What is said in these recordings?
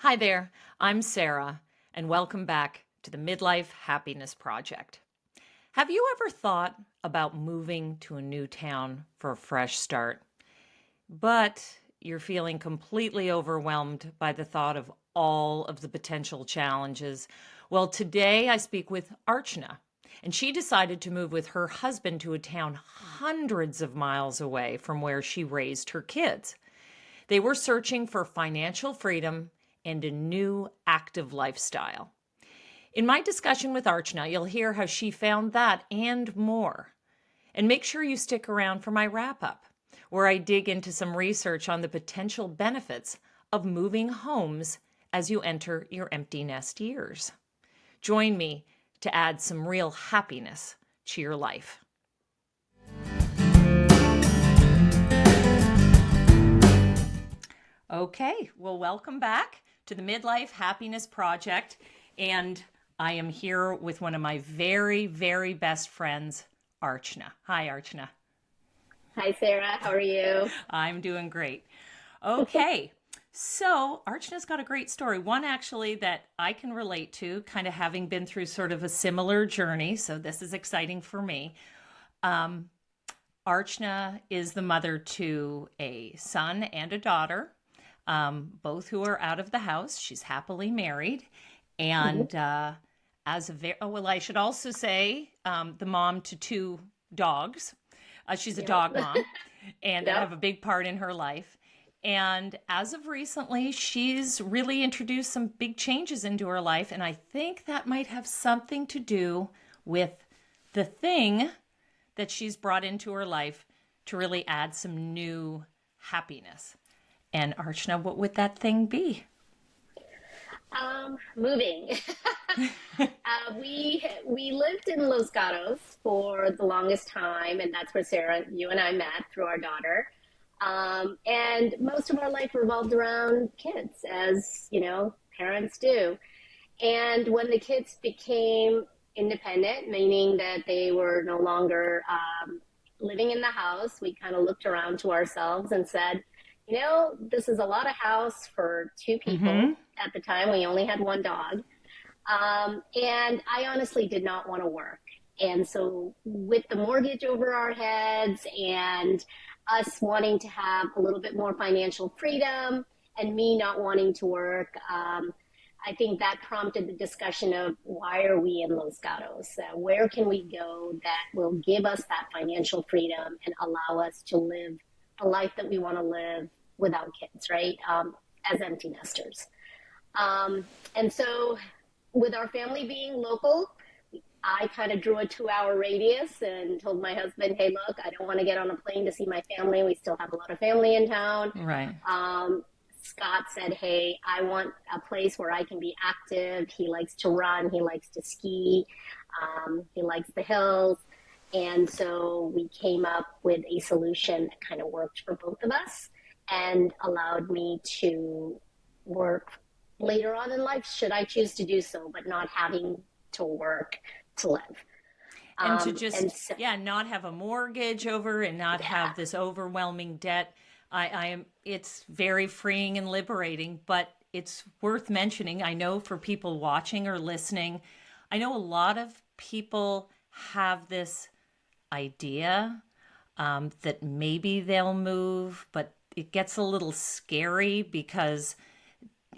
Hi there, I'm Sarah, and welcome back to the Midlife Happiness Project. Have you ever thought about moving to a new town for a fresh start, but you're feeling completely overwhelmed by the thought of all of the potential challenges? Well, today I speak with Archna, and she decided to move with her husband to a town hundreds of miles away from where she raised her kids. They were searching for financial freedom and a new active lifestyle. In my discussion with Archna, you'll hear how she found that and more. And make sure you stick around for my wrap up, where I dig into some research on the potential benefits of moving homes as you enter your empty nest years. Join me to add some real happiness to your life. Okay, well, welcome back to the Midlife Happiness Project. And I am here with one of my very, very best friends, Archna. Hi, Archna. Hi, Sarah. How are you? I'm doing great. Okay, so Archna's got a great story. One actually that I can relate to, kind of having been through sort of a similar journey. So this is exciting for me. Archna is the mother to a son and a daughter, both who are out of the house. She's happily married. Mhm. And I should also say the mom to two dogs. She's a Yep. dog mom and that Yep. have a big part in her life. And as of recently, she's really introduced some big changes into her life. And I think that might have something to do with the thing that she's brought into her life to really add some new happiness. And Archna, what would that thing be? Moving. We lived in Los Gatos for the longest time, and that's where Sarah, you and I met through our daughter. And most of our life revolved around kids, as parents do. And when the kids became independent, meaning that they were no longer living in the house, we kind of looked around to ourselves and said, this is a lot of house for two people. Mm-hmm. At the time, we only had one dog. And I honestly did not want to work. And so, with the mortgage over our heads and us wanting to have a little bit more financial freedom and me not wanting to work, I think that prompted the discussion of why are we in Los Gatos? Where can we go that will give us that financial freedom and allow us to live a life that we want to live without kids, right? As empty nesters. And so, with our family being local, I kind of drew a 2 hour radius and told my husband, hey, look, I don't want to get on a plane to see my family. We still have a lot of family in town. Right. Scott said, hey, I want a place where I can be active. He likes to run, he likes to ski, he likes the hills. And so we came up with a solution that kind of worked for both of us and allowed me to work later on in life, should I choose to do so, but not having to work to live. And to And just, so, yeah, not have a mortgage over and not yeah, have this overwhelming debt. It's very freeing and liberating, but it's worth mentioning. I know for people watching or listening, I know a lot of people have this idea that maybe they'll move, but it gets a little scary because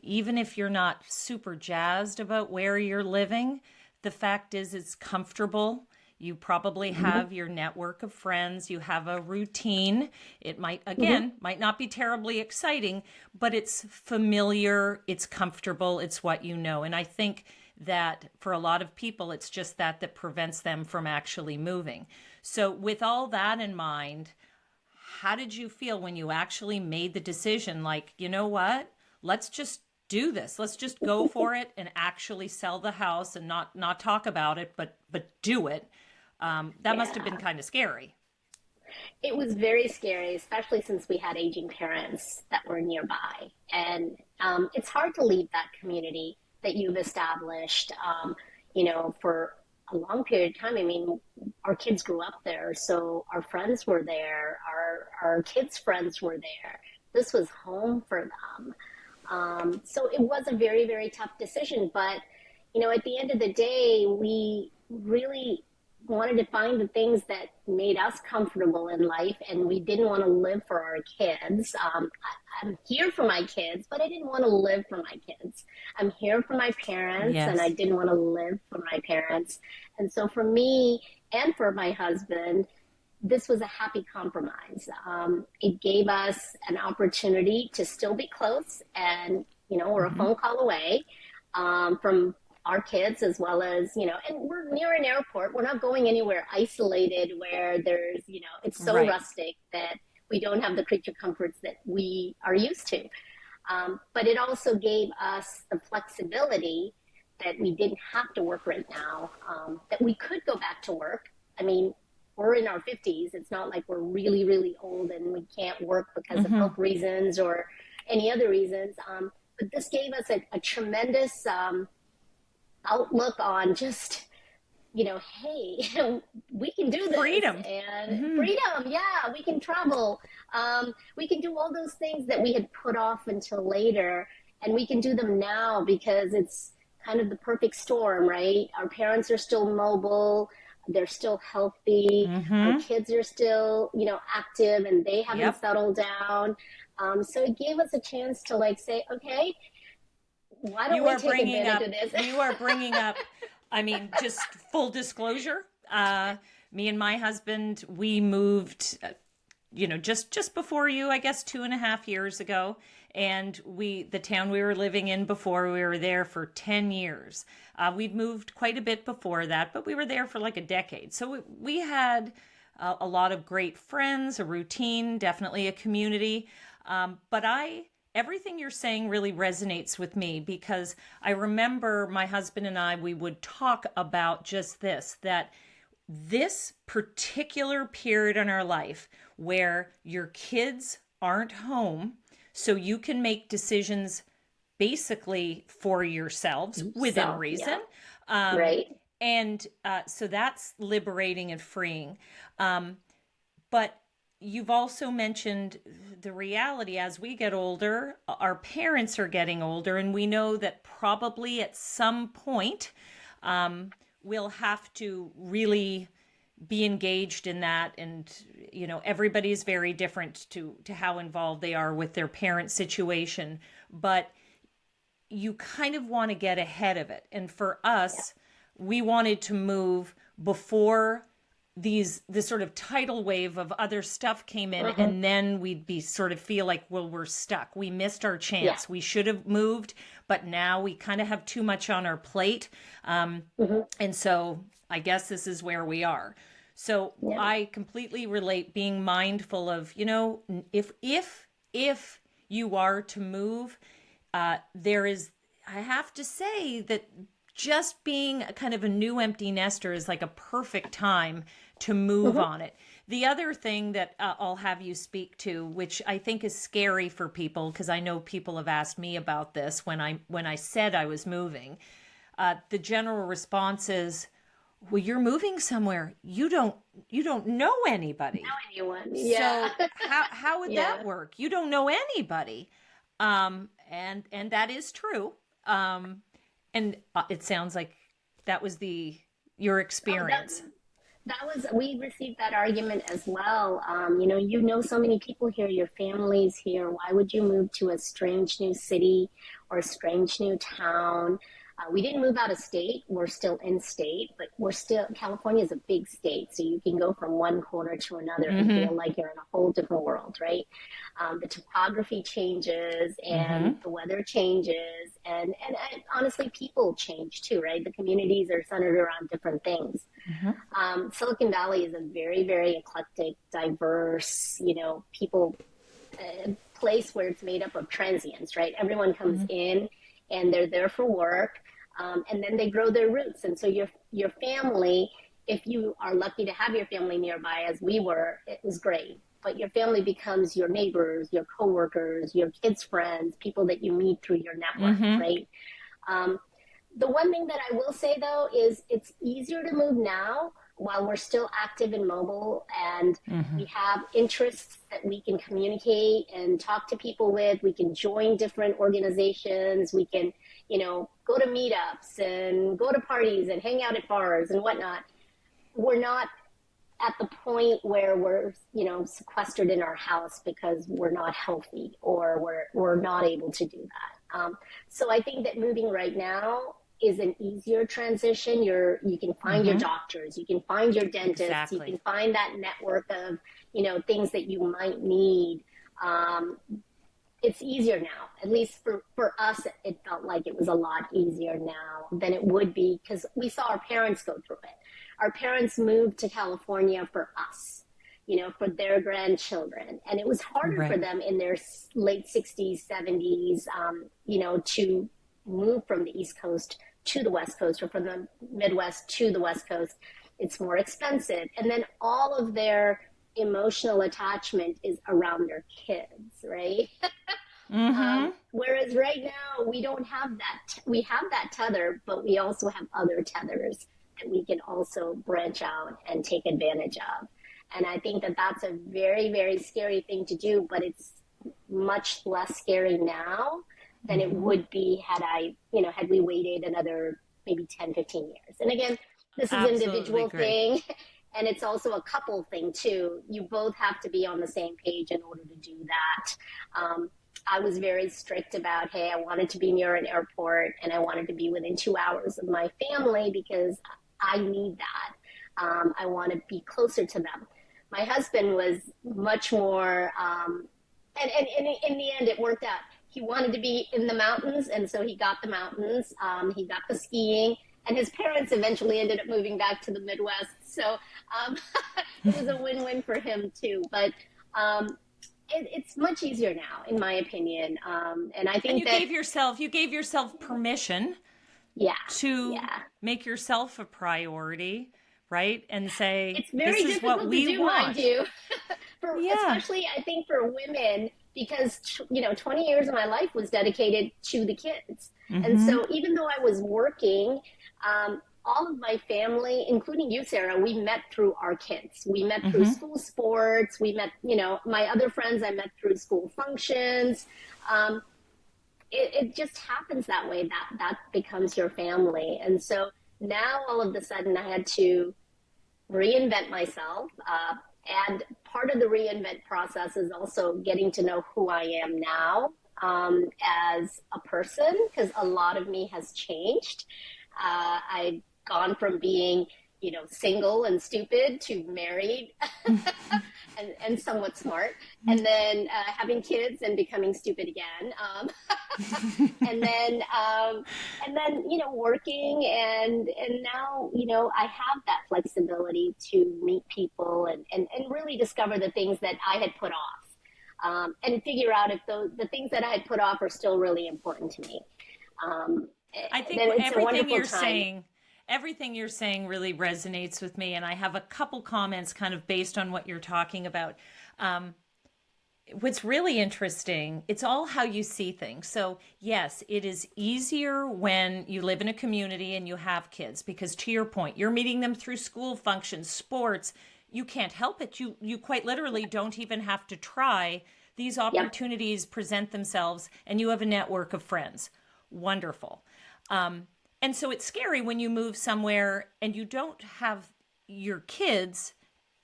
even if you're not super jazzed about where you're living, the fact is it's comfortable. You probably mm-hmm, have your network of friends, you have a routine. It might, mm-hmm, again, might not be terribly exciting, but it's familiar, it's comfortable, it's what you know. And I think that for a lot of people, it's just that prevents them from actually moving. So, with all that in mind, how did you feel when you actually made the decision? Like, you know what? Let's just do this. Let's just go for it and actually sell the house and not talk about it, but do it. That must have been yeah. kind of scary. It was very scary, especially since we had aging parents that were nearby. And it's hard to leave that community that you've established, for a long period of time. I mean, our kids grew up there, so our friends were there, our kids' friends were there. This was home for them. So it was a very, very tough decision. But, at the end of the day, we really wanted to find the things that made us comfortable in life, and we didn't want to live for our kids. I'm here for my kids, but I didn't want to live for my kids. I'm here for my parents, and I Yes. didn't want to live for my parents. And so for me and for my husband, this was a happy compromise. It gave us an opportunity to still be close, and we're a Hmm. phone call away from our kids, as well as and we're near an airport. We're not going anywhere isolated where there's it's so Right. rustic that we don't have the creature comforts that we are used to. But it also gave us the flexibility that we didn't have to work right now, that we could go back to work. I mean, we're in our 50s. It's not like we're really, really old and we can't work because of Hmm. health reasons or any other reasons. But this gave us a tremendous outlook on just, hey, we can do this, Freedom. and Hmm. freedom. Yeah, we can travel. We can do all those things that we had put off until later, and we can do them now because it's kind of the perfect storm, right? Our parents are still mobile. They're still healthy. Our Hmm. kids are still, active, and they haven't Yep. settled down. So it gave us a chance to say, okay, why don't You we are take bringing advantage up, of this? you are bringing up, I mean, just full disclosure. Me and my husband, we moved, just before you, I guess 2.5 years ago. And the town we were living in before, we were there for 10 years. We'd moved quite a bit before that, but we were there for like a decade. So we had a lot of great friends, a routine, definitely a community. But everything you're saying really resonates with me because I remember my husband and I, we would talk about just this, that this particular period in our life where your kids aren't home, so you can make decisions basically for yourselves within So, reason. yeah, Um, right. and so that's liberating and freeing. But you've also mentioned the reality as we get older, our parents are getting older, and we know that probably at some point we'll have to really be engaged in that. And everybody's very different to how involved they are with their parent situation, but you kind of want to get ahead of it. And for Yeah. us, we wanted to move before this sort of tidal wave of other stuff came in, Uh-huh. and then we'd be sort of feel like, well, we're stuck, we missed our Yeah. chance, we should have moved, but now we kind of have too much on our plate. Hmm. And so I guess this is where we are. So Yeah. I completely relate being mindful of, if you are to move, there is, I have to say that just being a kind of a new empty nester is like a perfect time to move Hmm. on it. The other thing that I'll have you speak to, which I think is scary for people, because I know people have asked me about this when I said I was moving. The general response is, "Well, you're moving somewhere. You don't know anybody. Anyone. Yeah. So how would that Yeah. work? You don't know anybody." And that is true. And it sounds like that was your Oh, experience. we received that argument as well. So many people here, your family's here. Why would you move to a strange new city or a strange new town? We didn't move out of state. We're still in state, but California is a big state. So you can go from one corner to another and Mm-hmm. feel like you're in a whole different world, right? The topography changes and Mm-hmm. the weather changes, and honestly, people change too, right? The communities are centered around different things. Mm-hmm. Silicon Valley is a very, very eclectic, diverse, people place where it's made up of transients, right? Everyone comes Mm-hmm. in and they're there for work, and then they grow their roots. And so your family, if you are lucky to have your family nearby, as we were, it was great. But your family becomes your neighbors, your coworkers, your kids' friends, people that you meet through your network, Mm-hmm. right? Um, the one thing that I will say though is it's easier to move now, while we're still active and mobile and Mm-hmm. we have interests that we can communicate and talk to people with, we can join different organizations, we can, go to meetups and go to parties and hang out at bars and whatnot. We're not at the point where we're, sequestered in our house because we're not healthy or we're not able to do that. So I think that moving right now is an easier transition. You can find your Mm-hmm. doctors, you can find your dentists, you Exactly. can find that network of, things that you might need. Um, it's easier now. At least for us, it felt like it was a lot easier now than it would be because we saw our parents go through it. Our parents moved to California for us, for their grandchildren. And it was harder for Right. them in their late 60s, 70s, to move from the East Coast to the West Coast or from the Midwest to the West Coast. It's more expensive. And then all of their emotional attachment is around their kids, right? Mm-hmm. Whereas right now we don't have that. We have that tether, but we also have other tethers that we can also branch out and take advantage of. And I think that that's a very, very scary thing to do, but it's much less scary now than it Mm-hmm. would be had we waited another maybe 10, 15 years. And again, this is an Absolutely individual agree. thing. And it's also a couple thing too. You both have to be on the same page in order to do that. I was very strict about, hey, I wanted to be near an airport and I wanted to be within 2 hours of my family because I need that. I want to be closer to them. My husband was much more, and in the end, it worked out. He wanted to be in the mountains, and so he got the mountains. He got the skiing, and his parents eventually ended up moving back to the Midwest. So um, it was a win-win for him too. But it's much easier now, in my opinion. And I And think that, you gave yourself permission yeah, to yeah. make yourself a priority, right? And say, It's very this is what difficult to we do, mind want. you, for Yeah. especially I think for women because 20 years of my life was dedicated to the kids, and Mm-hmm. so even though I was working, all of my family, including you, Sarah, we met through our kids. We met through Mm-hmm. school sports. We met, my other friends I met through school functions. Um, it just happens that way. That becomes your family, and so now all of a sudden I had to reinvent myself. And part of the reinvent process is also getting to know who I am now as a person, because a lot of me has changed. I've gone from being, single and stupid to married and somewhat smart, and then having kids and becoming stupid again. And then working and now I have that flexibility to meet people and really discover the things that I had put off, and figure out if the things that I had put off are still really important to me. um, I think then it's a wonderful time. everything you're saying really resonates with me. And I have a couple comments kind of based on what you're talking about. Um, what's really interesting, it's all how you see things. So yes, it is easier when you live in a community and you have kids, because to your point, you're meeting them through school functions, sports. You can't help it. You quite literally don't even have to try. These Yep. opportunities present themselves and you have a network of friends. Wonderful. And so it's scary when you move somewhere and you don't have your kids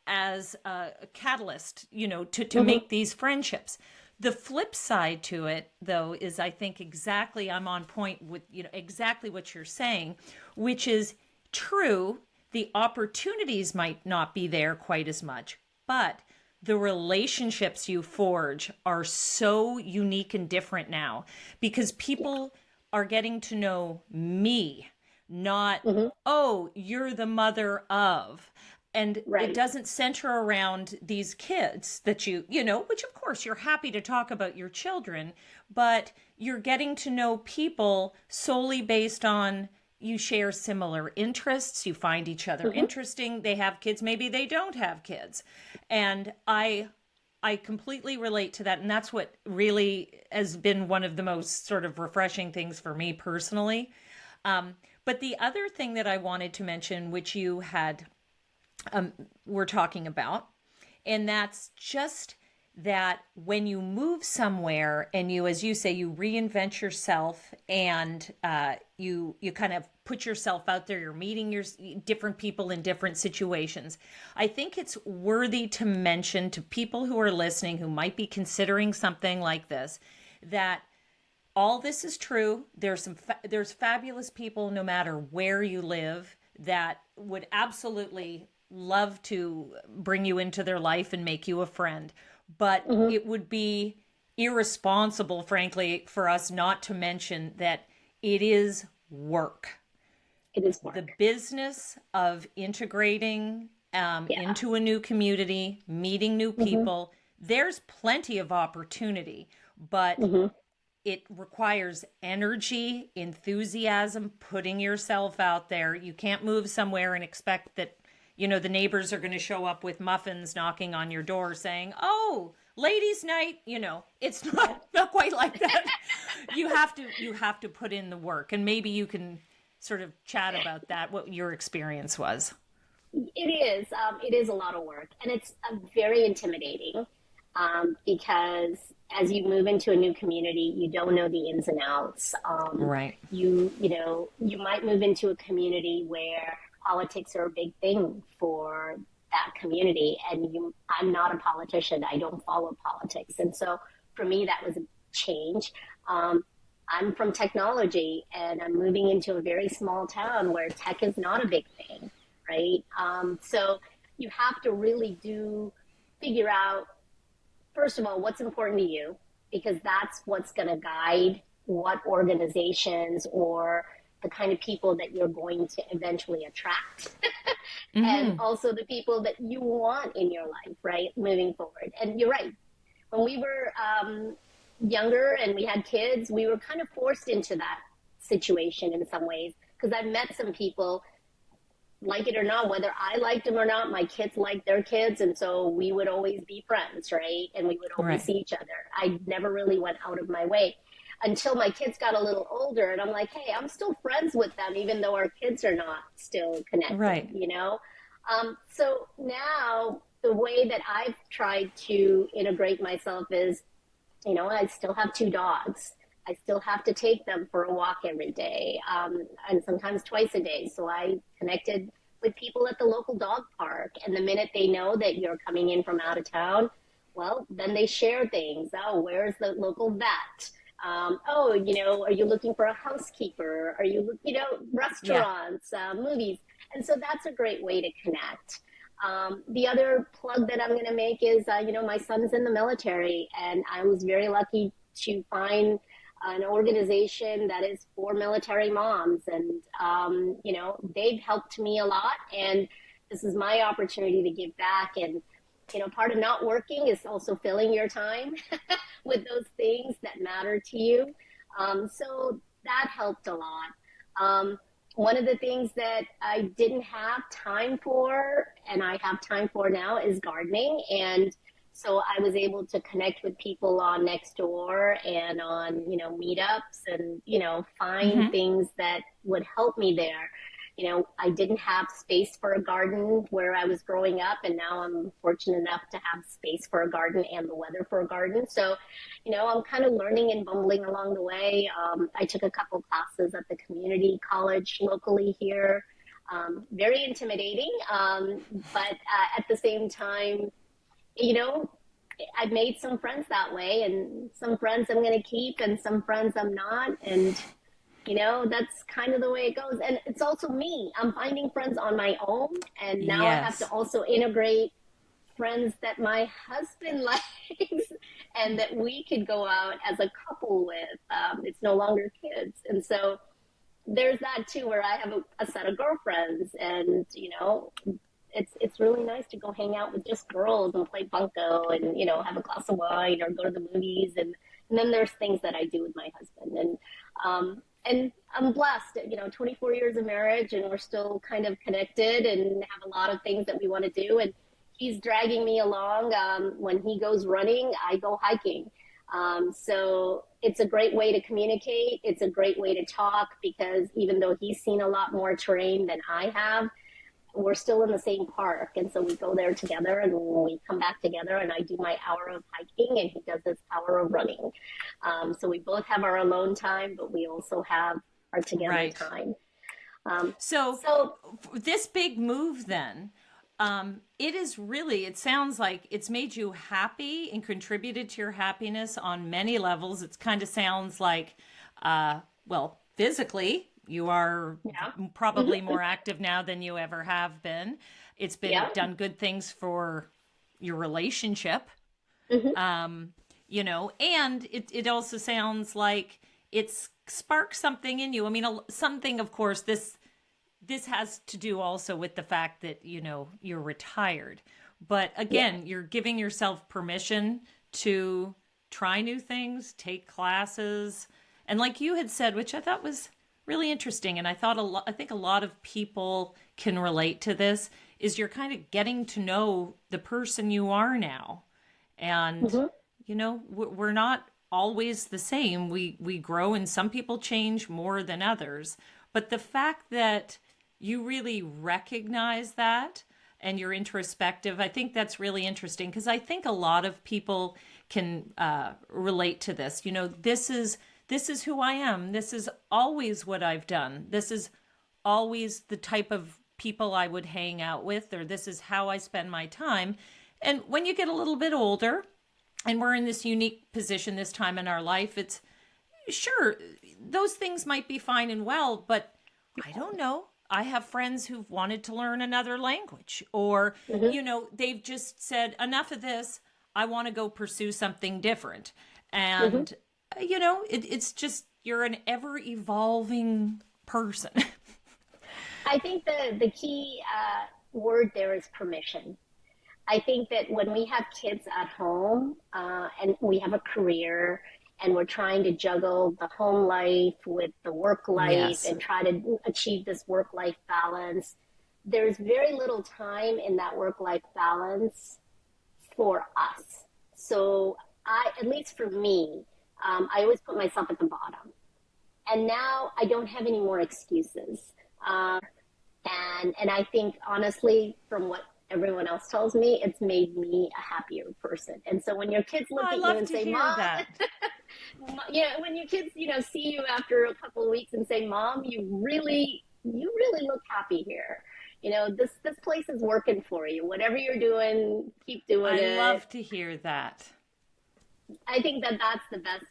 as a catalyst, to Hmm. make these friendships. The flip side to it, though, is I think exactly I'm on point with, exactly what you're saying, which is true. The opportunities might not be there quite as much, but the relationships you forge are so unique and different now because Yeah. people are getting to know me, not, Hmm. oh, you're the mother of. And it Right. doesn't center around these kids that which of course you're happy to talk about your children, but you're getting to know people solely based on you share similar interests, you find each other Hmm. interesting, they have kids, maybe they don't have kids. And I completely relate to that. And that's what really has been one of the most sort of refreshing things for me personally. But the other thing that I wanted to mention, which you had we're talking about. And that's just that when you move somewhere and you, as you say, you reinvent yourself and you kind of put yourself out there, you're meeting your different people in different situations. I think it's worthy to mention to people who are listening who might be considering something like this, that all this is true. There's fabulous people no matter where you live that would absolutely love to bring you into their life and make you a friend. But Mm-hmm. it would be irresponsible, frankly, for us not to mention that it is work. It is The work. business of integrating Yeah. into a new community, meeting new Mm-hmm. people, there's plenty of opportunity, but Mm-hmm. it requires energy, enthusiasm, putting yourself out there. You can't move somewhere and expect that, the neighbors are going to show up with muffins knocking on your door saying, "Oh, ladies' night." It's Yeah. not quite like that. You have to put in the work, and maybe you can sort of chat about that, what your experience was. It is. It is a lot of work, and it's very intimidating because as you move into a new community, you don't know the ins and outs. Right. You might move into a community where politics are a big thing for that community, and I'm not a politician. I don't follow politics, and so for me, that was a change. Um, I'm from technology, and I'm moving into a very small town where tech is not a big thing, right? So you have to really do figure out, first of all, what's important to you, because that's what's going to guide what organizations or the kind of people that you're going to eventually attract, and Mm-hmm. also the people that you want in your life, right, moving forward. And you're right. When we were younger and we had kids, we were kind of forced into that situation in some ways, because I met some people, like it or not, whether I liked them or not, my kids liked their kids. And so we would always be friends, right? And we would always Right. see each other. I never really went out of my way until my kids got a little older. And I'm like, hey, I'm still friends with them, even though our kids are not still connected, Right. you know? So now the way that I've tried to integrate myself is, I still have two dogs. I still have to take them for a walk every day, and sometimes twice a day. So I connected with people at the local dog park. And the minute they know that you're coming in from out of town, well, then they share things. Oh, where's the local vet? Oh, are you looking for a housekeeper? Are you, Yeah. restaurants, movies? And so that's a great way to connect. The other plug that I'm going to make is, my son's in the military, and I was very lucky to find an organization that is for military moms. And, they've helped me a lot. And this is my opportunity to give back. And, part of not working is also filling your time with those things that matter to you. So that helped a lot. One of the things that I didn't have time for, and I have time for now, is gardening. And so I was able to connect with people on Nextdoor and on, meetups, and, find Mm-hmm. things that would help me there. I didn't have space for a garden where I was growing up, and now I'm fortunate enough to have space for a garden and the weather for a garden. So, I'm kind of learning and bumbling along the way. I took a couple classes at the community college locally here. Very intimidating, but at the same time, you know, I've made some friends that way, and some friends I'm going to keep, and some friends I'm not. And that's kind of the way it goes. And it's also me. I'm finding friends on my own. And now I have to Yes. also integrate friends that my husband likes and that we could go out as a couple with. It's no longer kids. And so there's that too, where I have a set of girlfriends, and, it's really nice to go hang out with just girls and play bunco and, have a glass of wine or go to the movies. And then there's things that I do with my husband. And I'm blessed, 24 years of marriage, and we're still kind of connected and have a lot of things that we want to do. And he's dragging me along. When he goes running, I go hiking. So it's a great way to communicate. It's a great way to talk, because even though he's seen a lot more terrain than I have, we're still in the same park. And so we go there together and we come back together, and I do my hour of hiking and he does his hour of running. So we both have our alone time, but we also have our together Right. time. So So this big move then, it is really, it sounds like it's made you happy and contributed to your happiness on many levels. It kind of sounds like, well, physically, you are yeah, probably more active now than you ever have been. It's been yeah, done good things for your relationship, and it also sounds like it's sparked something in you. I mean, something, of course, this has to do also with the fact that, you're retired. But yeah. again, you're giving yourself permission to try new things, take classes. And like you had said, which I thought was really interesting, and I think a lot of people can relate to this, is you're kind of getting to know the person you are now. And, hmm we're not always the same. We grow, and some people change more than others. But the fact that you really recognize that and you're introspective, I think that's really interesting, because I think a lot of people can relate to this. This is who I am. This is always what I've done. This is always the type of people I would hang out with, or this is how I spend my time. And when you get a little bit older, and we're in this unique position this time in our life, it's sure those things might be fine and well, but I don't know. I have friends who've wanted to learn another language, or, hmm they've just said, enough of this. I want to go pursue something different. hmm And, it's just, you're an ever evolving person. I think the key word there is permission. I think that when we have kids at home and we have a career and we're trying to juggle the home life with the work life Yes. and try to achieve this work life balance, there's very little time in that work life balance for us. So, at least for me, I always put myself at the bottom. And now I don't have any more excuses. And I think honestly, from what everyone else tells me, it's made me a happier person. And so when your kids look I at you love and to say, hear "Mom," that. yeah, when your kids, see you after a couple of weeks and say, "Mom, you really look happy here. This place is working for you. Whatever you're doing, keep doing I it." love to hear that. I think that that's the best,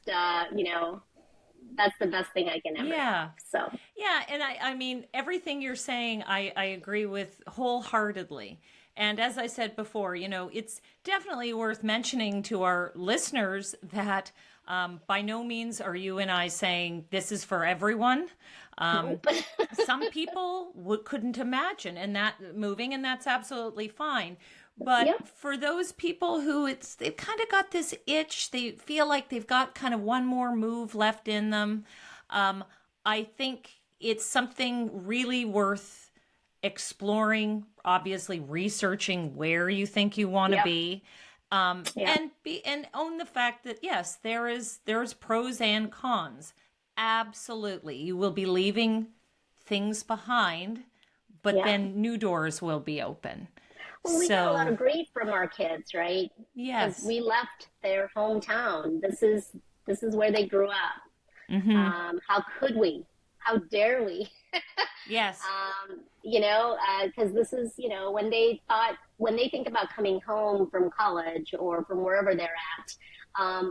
that's the best thing I can ever Yeah. have. So, Yeah, and I mean, everything you're saying, I agree with wholeheartedly. And as I said before, it's definitely worth mentioning to our listeners that by no means are you and I saying this is for everyone. Um, nope. some people couldn't imagine and that moving, and that's absolutely fine. But Yep. for those people who they've kind of got this itch, they feel like they've got kind of one more move left in them. Um, I think it's something really worth exploring, obviously researching where you think you want to Yep. be, Yeah. and own the fact that yes, there's pros and cons. Absolutely, you will be leaving things behind, but Yeah. then new doors will be open. Well, we got a lot So of grief from our kids, right? Because yes, we left their hometown. This is where they grew up. mm-hmm. How could we? How dare we? Yes, Because this is, when they think about coming home from college or from wherever they're at,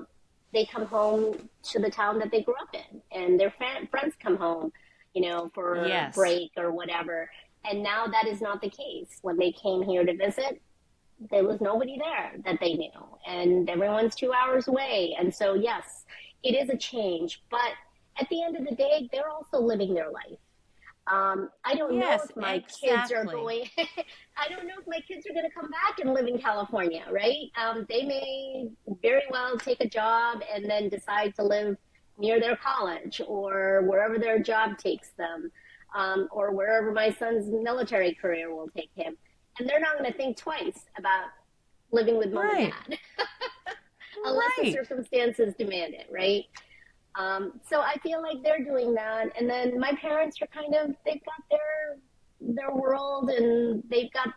they come home to the town that they grew up in, and their friends come home, for yes, break or whatever. And now that is not the case. When they came here to visit, there was nobody there that they knew, and everyone's 2 hours away. And so, yes, it is a change, but at the end of the day, they're also living their life. I don't know yes, if my kids are exactly. going. I don't know if my kids are going to come back and live in California, right? They may very well take a job and then decide to live near their college or wherever their job takes them, or wherever my son's military career will take him. And they're not going to think twice about living with mom and Right, dad unless the right. circumstances demand it, right? So I feel like they're doing that. And then my parents are they've got their world, and they've got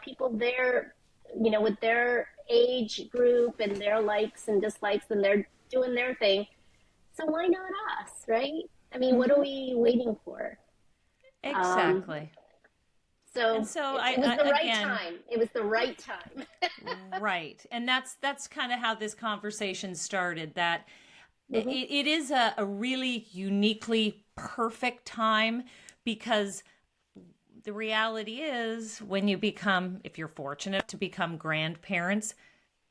people there, with their age group and their likes and dislikes, and they're doing their thing. So why not us, right? I mean, what are we waiting for? Um, Exactly. And so so it was the right again, time. It was the right time. right. And that's kind of how this conversation started, that Hmm. it is a really uniquely perfect time, because the reality is, when you become, if you're fortunate to become grandparents,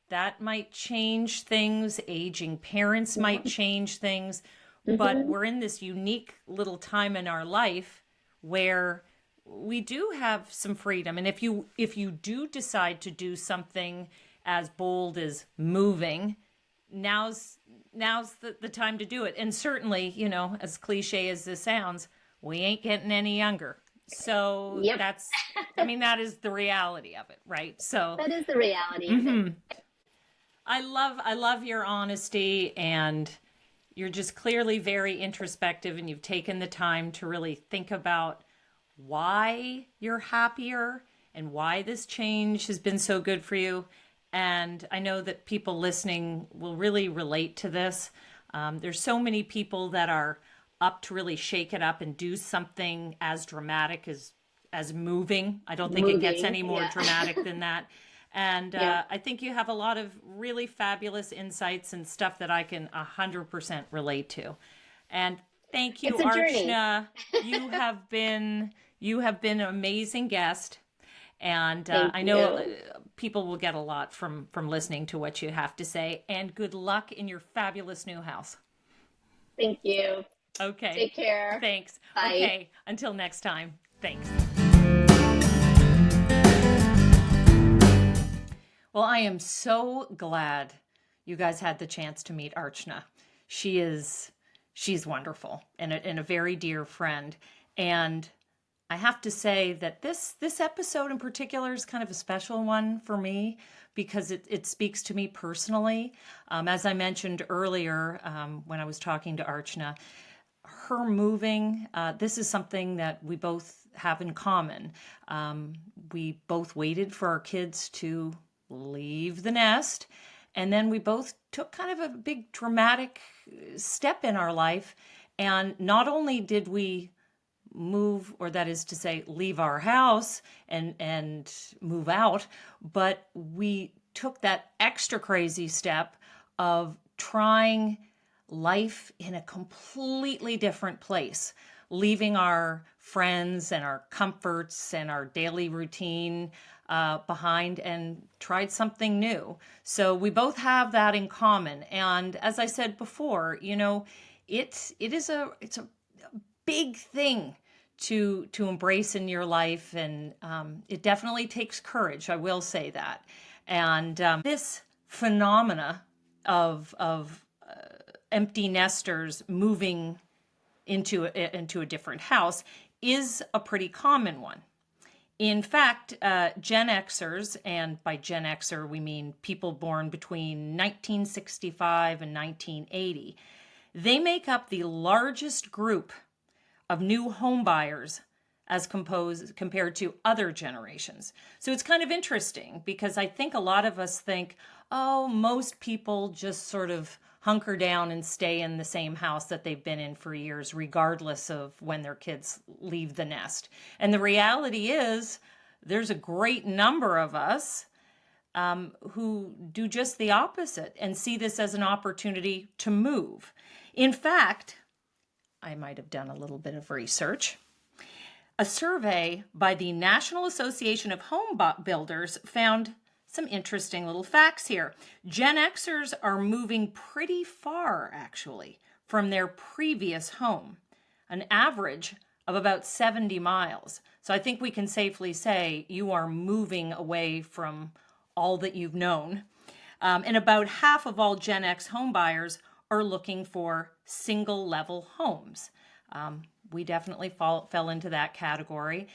that might change things. Aging parents might change things. But Hmm. we're in this unique little time in our life where we do have some freedom. And if you do decide to do something as bold as moving, now's the time to do it. And certainly, as cliche as this sounds, we ain't getting any younger. So Yep, that is the reality of it, right? So that is the reality of it. I love your honesty, and you're just clearly very introspective, and you've taken the time to really think about why you're happier and why this change has been so good for you. And I know that people listening will really relate to this. There's so many people that are up to really shake it up and do something as dramatic as moving. I don't think it gets Moving, any more yeah. dramatic than that. And Yep. I think you have a lot of really fabulous insights and stuff that I can 100% relate to. And thank you, It's a journey. Archna. You have been an amazing guest, and Thank I know you. people will get a lot from listening to what you have to say. And good luck in your fabulous new house. Thank you. Okay, Take care. thanks. Bye. Okay, until next time. Thanks. Well, I am so glad you guys had the chance to meet Archna. She is she's wonderful, and a very dear friend. And I have to say that this episode in particular is kind of a special one for me, because it speaks to me personally. As I mentioned earlier, when I was talking to Archna, her moving, this is something that we both have in common. We both waited for our kids to leave the nest, and then we both took kind of a big dramatic step in our life. And not only did we move, or that is to say, leave our house and move out, but we took that extra crazy step of trying life in a completely different place, leaving our friends and our comforts and our daily routine behind, and tried something new. So we both have that in common. And as I said before, it's a big thing to embrace in your life, and it definitely takes courage. I will say that. And this phenomena of empty nesters moving into a different house is a pretty common one. In fact, Gen Xers, and by Gen Xer we mean people born between 1965 and 1980, they make up the largest group of new home buyers as compared to other generations. So it's kind of interesting, because I think a lot of us think, oh, most people just sort of hunker down and stay in the same house that they've been in for years, regardless of when their kids leave the nest. And the reality is, there's a great number of us who do just the opposite and see this as an opportunity to move. In fact, I might have done a little bit of research. A survey by the National Association of Home Builders found some interesting little facts here. Gen Xers are moving pretty far, actually, from their previous home, an average of about 70 miles. So I think we can safely say you are moving away from all that you've known. And about half of all Gen X home buyers are looking for single level homes. We definitely fell into that category.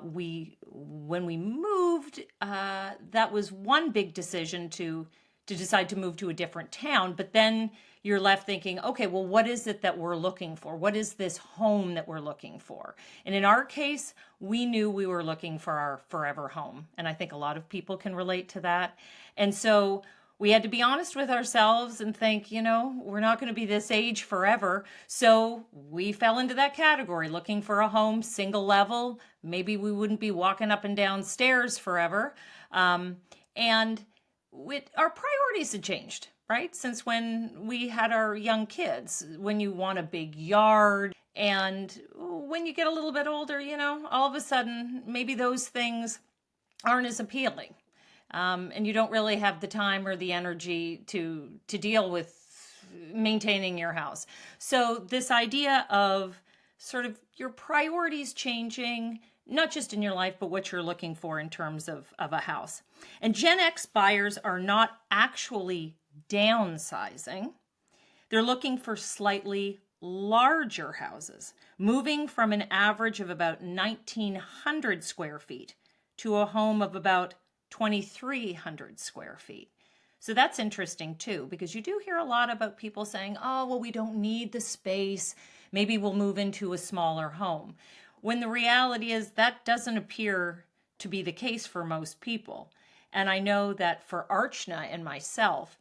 When we moved, that was one big decision to to decide to move to a different town, but then you're left thinking, okay, well, what is it that we're looking for? What is this home that we're looking for? And in our case, we knew we were looking for our forever home. And I think a lot of people can relate to that. And so we had to be honest with ourselves and think, we're not going to be this age forever. So we fell into that category, looking for a home, single level. Maybe we wouldn't be walking up and down stairs forever. And our priorities had changed, right? Since when we had our young kids, when you want a big yard, and when you get a little bit older, all of a sudden, maybe those things aren't as appealing. And you don't really have the time or the energy to deal with maintaining your house. So this idea of sort of your priorities changing, not just in your life, but what you're looking for in terms of a house. And Gen X buyers are not actually downsizing. They're looking for slightly larger houses, moving from an average of about 1,900 square feet to a home of about 2,300 square feet. So that's interesting too, because you do hear a lot about people saying, oh, well, we don't need the space. Maybe we'll move into a smaller home. When the reality is that doesn't appear to be the case for most people. And I know that for Archna and myself,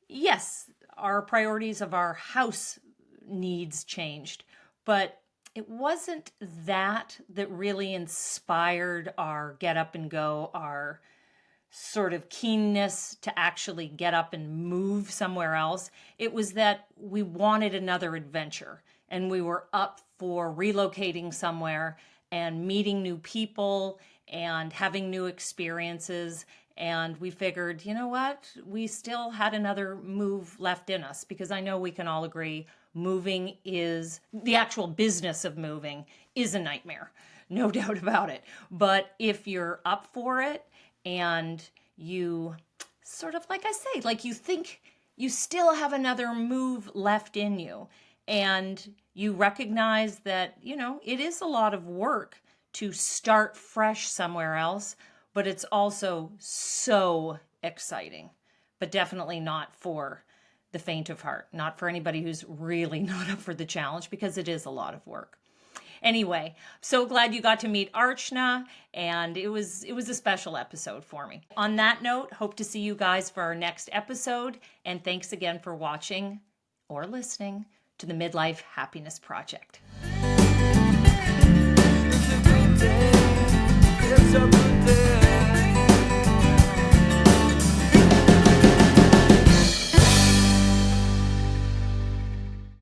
yes, our priorities of our house needs changed, but it wasn't that really inspired our get up and go, our sort of keenness to actually get up and move somewhere else. It was that we wanted another adventure, and we were up for relocating somewhere and meeting new people and having new experiences. And we figured, you know what? We still had another move left in us, because I know we can all agree the actual business of moving is a nightmare. No doubt about it. But if you're up for it and you sort of, like I say, like you think you still have another move left in you, and you recognize that, it is a lot of work to start fresh somewhere else, but it's also so exciting, but definitely not for the faint of heart, not for anybody who's really not up for the challenge, because it is a lot of work. Anyway, so glad you got to meet Archna, and it was a special episode for me. On that note, hope to see you guys for our next episode, and thanks again for watching or listening to the Midlife Happiness Project.